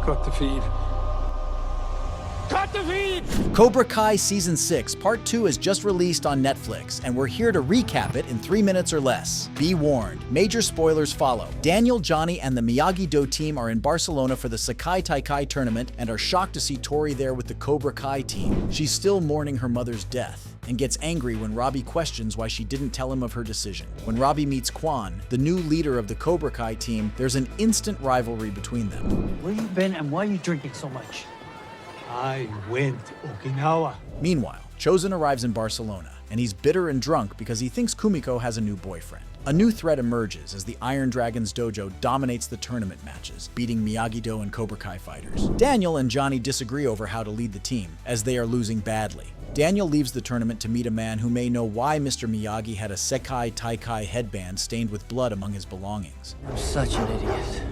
Cut the feed. Cut the feed! Cobra Kai Season 6 Part 2 is just released on Netflix, and we're here to recap it in 3 minutes or less. Be warned, major spoilers follow. Daniel, Johnny, and the Miyagi-Do team are in Barcelona for the Sekai Taikai tournament and are shocked to see Tori there with the Cobra Kai team. She's still mourning her mother's death and gets angry when Robbie questions why she didn't tell him of her decision. When Robbie meets Quan, the new leader of the Cobra Kai team, there's an instant rivalry between them. Where you been and why are you drinking so much? I went to Okinawa. Meanwhile, Chosen arrives in Barcelona, and he's bitter and drunk because he thinks Kumiko has a new boyfriend. A new threat emerges as the Iron Dragon's dojo dominates the tournament matches, beating Miyagi-Do and Cobra Kai fighters. Daniel and Johnny disagree over how to lead the team, as they are losing badly. Daniel leaves the tournament to meet a man who may know why Mr. Miyagi had a Sekai Taikai headband stained with blood among his belongings. I'm such an idiot.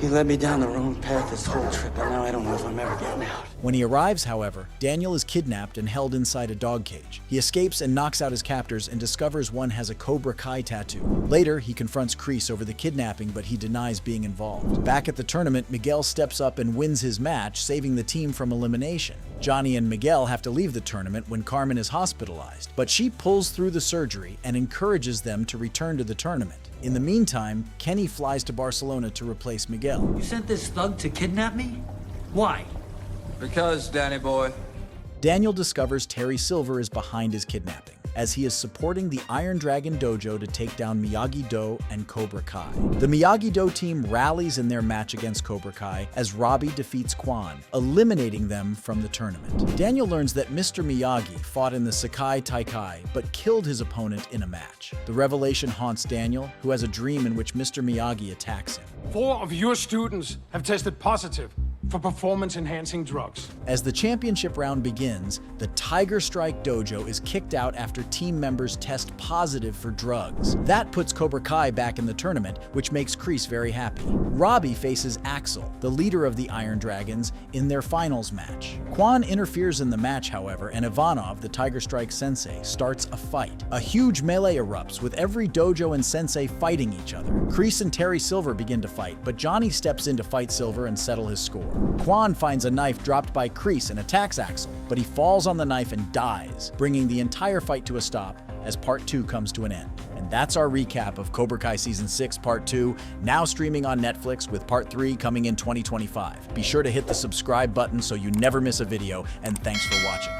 He led me down the wrong path this whole trip, and now I don't know if I'm ever getting out. When he arrives, however, Daniel is kidnapped and held inside a dog cage. He escapes and knocks out his captors and discovers one has a Cobra Kai tattoo. Later, he confronts Kreese over the kidnapping, but he denies being involved. Back at the tournament, Miguel steps up and wins his match, saving the team from elimination. Johnny and Miguel have to leave the tournament when Carmen is hospitalized, but she pulls through the surgery and encourages them to return to the tournament. In the meantime, Kenny flies to Barcelona to replace Miguel. You sent this thug to kidnap me? Why? Because, Danny boy. Daniel discovers Terry Silver is behind his kidnapping, as he is supporting the Iron Dragon dojo to take down Miyagi-Do and Cobra Kai. The Miyagi-Do team rallies in their match against Cobra Kai as Robbie defeats Quan, eliminating them from the tournament. Daniel learns that Mr. Miyagi fought in the Sekai Taikai, but killed his opponent in a match. The revelation haunts Daniel, who has a dream in which Mr. Miyagi attacks him. 4 of your students have tested positive for performance-enhancing drugs. As the championship round begins, the Tiger Strike dojo is kicked out after team members test positive for drugs. That puts Cobra Kai back in the tournament, which makes Kreese very happy. Robbie faces Axel, the leader of the Iron Dragons, in their finals match. Quan interferes in the match, however, and Ivanov, the Tiger Strike sensei, starts a fight. A huge melee erupts, with every dojo and sensei fighting each other. Kreese and Terry Silver begin to fight, but Johnny steps in to fight Silver and settle his score. Quan finds a knife dropped by Kreese and attacks Axel, but he falls on the knife and dies, bringing the entire fight to a stop as Part 2 comes to an end. And that's our recap of Cobra Kai Season 6 Part 2, now streaming on Netflix with Part 3 coming in 2025. Be sure to hit the subscribe button so you never miss a video, and thanks for watching.